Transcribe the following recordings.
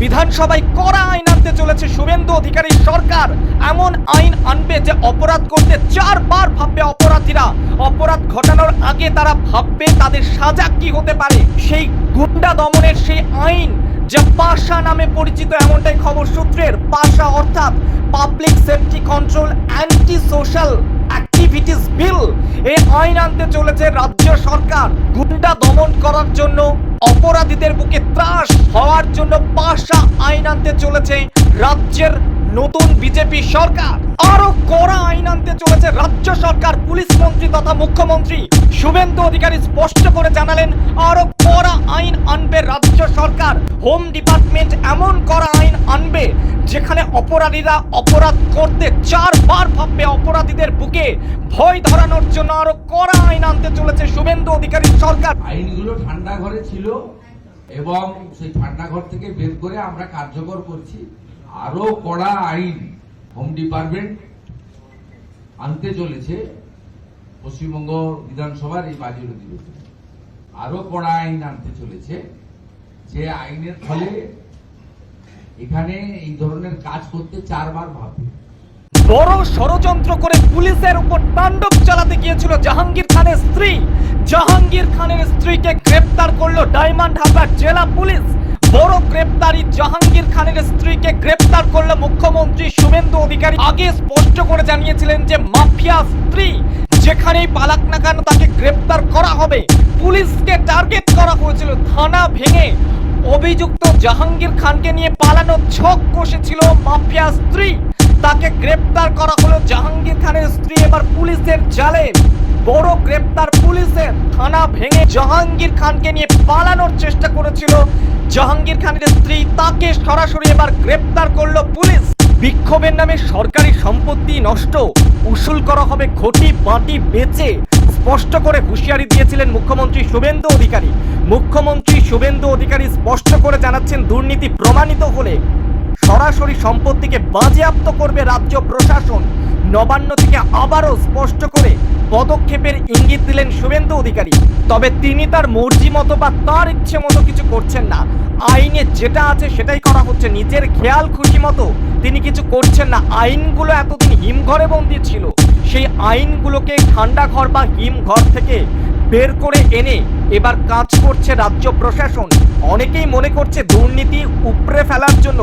বিধানসভায় কড়া আইন আনতে চলেছে শুভেন্দু অধিকারী সরকার। এমন আইন আনবে যে অপরাধ করতে 4 বার ভাববে অপরাধীরা। অপরাধ ঘটানোর আগে তারা ভাববে তাদের সাজা কি হতে পারে। সেই গুন্ডা দমনের সেই আইন যা পাশা নামে পরিচিত, এমনটাই খবর সূত্রের। পাশা অর্থাৎ public safety control anti social activities bill. এই আইন আনতে চলেছে রাজ্য সরকার। গুন্ডা দমন করার জন্য, অপরাধীদের বুকে ত্রাস হওয়ার জন্য পাশা আইন আনতে চলেছে রাজ্যের নতুন বিজেপি সরকার। আরো কড়া আইন আনতে চলেছে রাজ্য সরকার। পুলিশ মন্ত্রী তথা মুখ্যমন্ত্রী শুভেন্দু অধিকারী স্পষ্ট করে জানালেন আরো কড়া আইন আনবে রাজ্য সরকার। হোম ডিপার্টমেন্ট এমন কড়া আইন আনবে যেখানে অপরাধীরা অপরাধ করতে 4 বার ভাববে। অপরাধীদের বুকে ভয় ধরানোর জন্য আরো কড়া আইন আনতে চলেছে শুভেন্দু অধিকারী সরকার। আইনগুলো ঠান্ডা ঘরে ছিল এবং সেই ঠান্ডা ঘর থেকে বের করে আমরা কার্যকর করছি। আরো কড়া আইন হোম ডিপার্টমেন্ট আনতে চলেছে পশ্চিমবঙ্গ বিধানসভার এই বাজেট অধিবেশনে। আরো কড়া আইন আনতে চলেছে, যে আইনের ফলে এখানে এই ধরনের কাজ করতে 4 বার ভাববে। বড় ষড়যন্ত্র করে পুলিশের উপর তাণ্ডব চালাতে গিয়েছিল জাহাঙ্গীর খানের স্ত্রী। জাহাঙ্গীর খানের স্ত্রীকে গ্রেপ্তার করলো ডায়মন্ড হারবার জেলা পুলিশ। বড় গ্রেপ্তারি, জাহাঙ্গীর খানের স্ত্রীকে গ্রেপ্তার করলো মুখ্যমন্ত্রী শুভেন্দু অধিকারী। আগে স্পষ্ট করে জানিয়েছিলেন যে মাফিয়া স্ত্রী যেখানেই পালাক না কেন তাকে গ্রেপ্তার করা হবে। পুলিশকে টার্গেট করা হয়েছিল। থানা ভেঙে অভিযুক্ত জাহাঙ্গীর খানকে নিয়ে পালানোর ছক কষেছিল মাফিয়া স্ত্রী। তাকে গ্রেপ্তার করা হলো। জাহাঙ্গীর খানের স্ত্রী এবার পুলিশের জালে। বড় গ্রেপ্তার পুলিশের। থানা ভেঙে জাহাঙ্গীর খানকে নিয়ে পালানোর চেষ্টা করেছিল জাহাঙ্গীর খানের স্ত্রী, তাকে সরাসরি এবার গ্রেপ্তার করলো পুলিশ। বিক্ষোভের নামে সরকারি সম্পত্তি নষ্ট, উসুল করা হবে ঘটি বাটি বেচে স্পষ্ট করে হুঁশিয়ারি দিয়েছিলেন মুখ্যমন্ত্রী শুভেন্দু অধিকারী। মুখ্যমন্ত্রী শুভেন্দু অধিকারী স্পষ্ট করে জানাচ্ছেন দুর্নীতি প্রমাণিত হলে সরাসরি সম্পত্তিকে বাজেয়াপ্ত করবে রাজ্য প্রশাসন। নবান্ন থেকে আবারও স্পষ্ট করে পদক্ষেপের ইঙ্গিত দিলেন শুভেন্দু অধিকারী। তবে তিনি তার মর্জি মতো বা তার ইচ্ছে মতো কিছু করছেন না। আইনে যেটা আছে সেটাই করা হচ্ছে। নিজের খেয়াল খুশি মতো তিনি কিছু করছেন না। আইনগুলো এতদিন হিমঘরে বন্দী ছিল, সেই আইনগুলোকে ঠান্ডা ঘর বা হিমঘর থেকে বের করে এনে এবার কাজ করছে রাজ্য প্রশাসন। অনেকেই মনে করছে দুর্নীতি উপড়ে ফেলার জন্য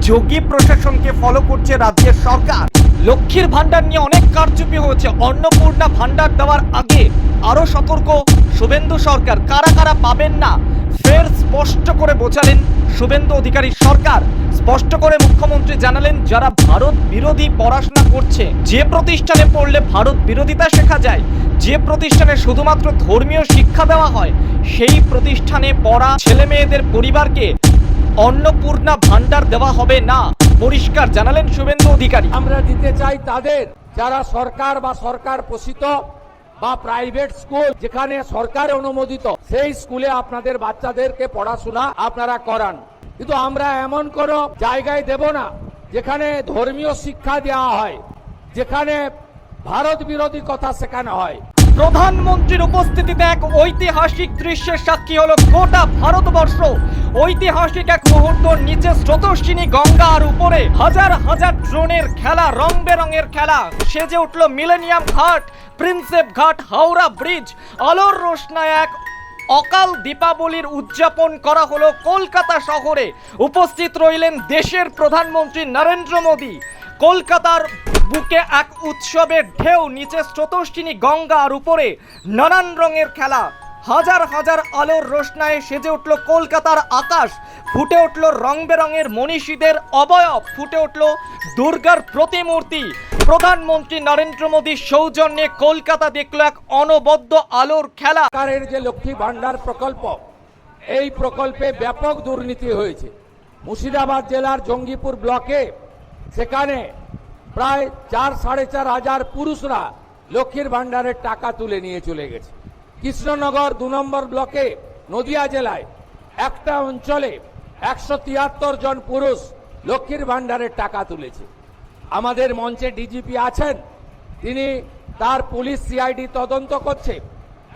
যোগী প্রশাসনকে ফলো করছে রাজ্যের সরকার। লক্ষ্মীর ভান্ডার নিয়ে অনেক কারচুপি হয়েছে। অন্নপূর্ণা ভান্ডার দেওয়ার আগে আরো সতর্ক শুভেন্দু সরকার। কারা কারা পাবেন না ফের স্পষ্ট করে বোঝালেন শুভেন্দু অধিকারী সরকার। স্পষ্ট করে মুখ্যমন্ত্রী জানালেন যারা ভারত বিরোধী পড়াশোনা করছে, যে প্রতিষ্ঠানে পড়লে ভারত বিরোধিতা শেখা যায়, যে প্রতিষ্ঠানে শুধুমাত্র ধর্মীয় শিক্ষা দেওয়া হয়, সেই প্রতিষ্ঠানে পড়া ছেলে মেয়েদের পরিবারকে অন্নপূর্ণা ভান্ডার দেওয়া হবে না। পরিষ্কার জানালেন শুভেন্দু অধিকারী। আমরা দিতে চাই তাদের যারা সরকার বা সরকার পোষিত বা প্রাইভেট স্কুল যেখানে সরকার অনুমোদিত, সেই স্কুলে আপনাদের বাচ্চাদেরকে পড়াশোনা আপনারা করান। কিন্তু আমরা এমন কোনো জায়গায় দেব না যেখানে ধর্মীয় শিক্ষা দেওয়া হয়, যেখানে ভারত বিরোধী কথা শেখানো হয়। প্রধানমন্ত্রীর উপস্থিতিতে এক ঐতিহাসিক দৃশ্যের সাক্ষী হলো গোটা ভারতবর্ষ। ঐতিহাসিক এক মুহূর্ত। নিচে স্রোতস্বিনী গঙ্গা আর উপরে হাজার হাজার ড্রোনের খেলা, রং বেরঙের খেলা। সেজে উঠল মিলেনিয়াম ঘাট, প্রিন্সেপ ঘাট, হাওড়া ব্রিজ। আলোর রোশনায় এক অকাল দীপাবলির উদযাপন করা হলো কলকাতা শহরে। উপস্থিত রইলেন দেশের প্রধানমন্ত্রী নরেন্দ্র মোদী। কলকাতার বুকে এক উৎসবের ঢেউ। নিচে স্রোতস্বিনী গঙ্গা আর উপরে নানান রঙের খেলা। হাজার হাজার আলোর রোশনায় সেজে উঠল কলকাতার আকাশ। ফুটে উঠল রং বেরঙের মনীষীদের অবয়ব, ফুটে উঠল দুর্গার প্রতিমূর্তি। প্রধানমন্ত্রী নরেন্দ্র মোদীর সৌজন্যে কলকাতা দেখল এক অনবদ্য আলোর খেলা। সরকারের যে লক্ষ্মী ভান্ডার প্রকল্প, এই প্রকল্পে ব্যাপক দুর্নীতি হয়েছে। মুর্শিদাবাদ জেলার জঙ্গিপুর ব্লকে সেখানে প্রায় 4-4.5 হাজার পুরুষরা লক্ষ্মীর ভান্ডারের টাকা তুলে নিয়ে চলে গেছে। কৃষ্ণনগর 2 নম্বর ব্লকে নদিয়া জেলায় একটা অঞ্চলে 173 জন পুরুষ লক্ষ্মীর ভান্ডারের টাকা তুলেছে। আমাদের মঞ্চে ডিজিপি আছেন, তিনি তার পুলিশ সিআইডি তদন্ত করছে।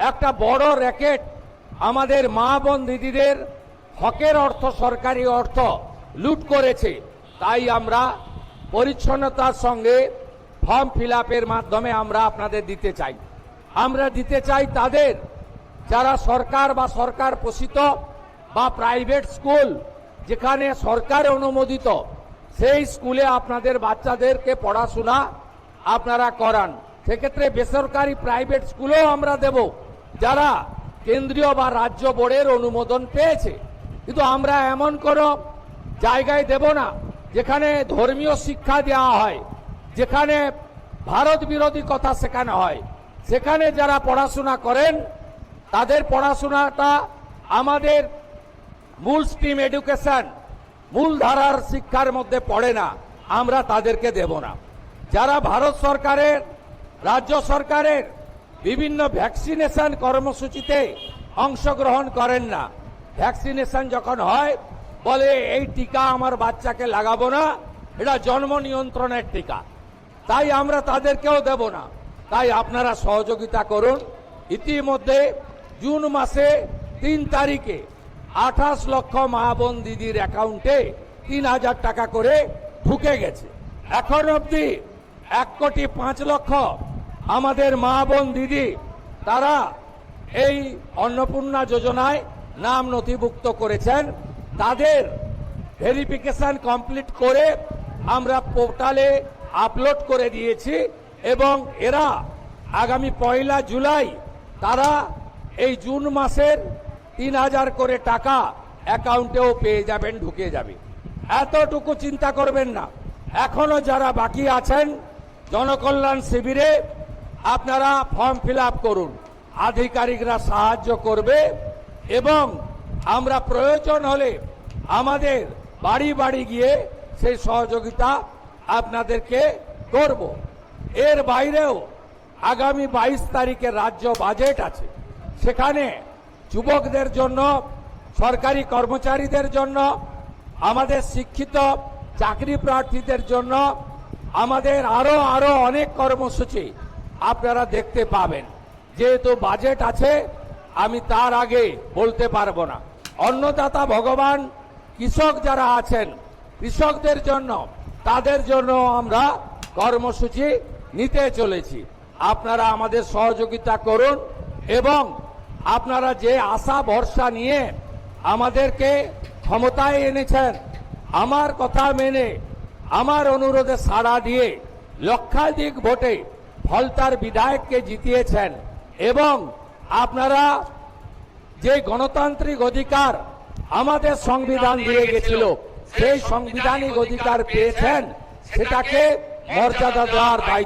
একটা বড় র্যাকেট আমাদের মা বোন দিদিদের হকের অর্থ, সরকারি অর্থ লুট করেছে। তাই আমরা পরিচ্ছন্নতার সঙ্গে ফর্ম ফিল আপের মাধ্যমে আমরা আপনাদের দিতে চাই। আমরা দিতে চাই তাদের যারা সরকার বা সরকার পোষিত বা প্রাইভেট স্কুল যেখানে সরকার অনুমোদিত সেই স্কুলে আপনাদের বাচ্চাদেরকে পড়াশোনা আপনারা করান। সেক্ষেত্রে বেসরকারি প্রাইভেট স্কুলেও আমরা দেব যারা কেন্দ্রীয় বা রাজ্য বোর্ডের অনুমোদন পেয়েছে। কিন্তু আমরা এমন কোনো জায়গায় দেব না যেখানে ধর্মীয় শিক্ষা দেওয়া হয়, যেখানে ভারত বিরোধী কথা শেখানো হয়। সেখানে যারা পড়াশোনা করেন তাদের পড়াশোনাটা আমাদের মূল স্ট্রিম এডুকেশন, মূল ধারার শিক্ষার মধ্যে পড়ে না, আমরা তাদেরকে দেব না। যারা ভারত সরকারের, রাজ্য সরকারের বিভিন্ন ভ্যাকসিনেশন কর্মসূচিতে অংশগ্রহণ করেন না, ভ্যাকসিনেশন যখন হয় বলে এই টিকা আমার বাচ্চাকে লাগাবো না, এটা জন্ম নিয়ন্ত্রণের টিকা, তাই আমরা তাদেরকেও দেব না। তাই আপনারা সহযোগিতা করুন। ইতিমধ্যে জুন মাসে 3 তারিখে 28 লক্ষ মা বোন দিদির অ্যাকাউন্টে 3000 টাকা করে ঢুকে গেছে। এখন অবধি 1,05,00,000 আমাদের মা বোন দিদি তারা এই অন্নপূর্ণা যোজনায় নাম নথিভুক্ত করেছেন। তাদের ভেরিফিকেশন কমপ্লিট করে আমরা পোর্টালে আপলোড করে দিয়েছি এবং এরা আগামী 1 জুলাই তারা এই জুন মাসের 3000 করে টাকা অ্যাকাউন্টেও পেয়ে যাবেন, ঢুকে যাবে। এতটুকু চিন্তা করবেন না। এখনো যারা বাকি আছেন জনকল্যাণ শিবিরে আপনারা ফর্ম ফিল আপ করুন, আধিকারিকরা সাহায্য করবে এবং আমরা প্রয়োজন হলে আমাদের বাড়ি বাড়ি গিয়ে সেই সহযোগিতা আপনাদেরকে করব। এর বাইরেও আগামী 22 তারিখে রাজ্য বাজেট আছে, সেখানে যুবকদের জন্য, সরকারি কর্মচারীদের জন্য, আমাদের শিক্ষিত চাকরি প্রার্থীদের জন্য আমাদের আরো অনেক কর্মসূচি আপনারা দেখতে পাবেন। যেহেতু বাজেট আছে আমি তার আগে বলতে পারবো না। অন্নদাতা ভগবান কৃষক যারা আছেন কৃষকদের জন্য, তাদের জন্য আমরা কর্মসূচি নিতে চলেছি। আপনারা আমাদের সহযোগিতা করুন এবং আপনারা যে আশা ভরসা নিয়ে আমাদেরকে ক্ষমতায় এনেছেন, আমার কথা মেনে আমার অনুরোধে সাড়া দিয়ে লক্ষাধিক ভোটে ফলতার বিধায়ককে জিতিয়েছেন এবং আপনারা যে গণতান্ত্রিক অধিকার আমাদের সংবিধান দিয়ে গেছিল সেই সাংবিধানিক অধিকার পেয়েছেন, সেটাকে মর্যাদা দেওয়ার দায়িত্ব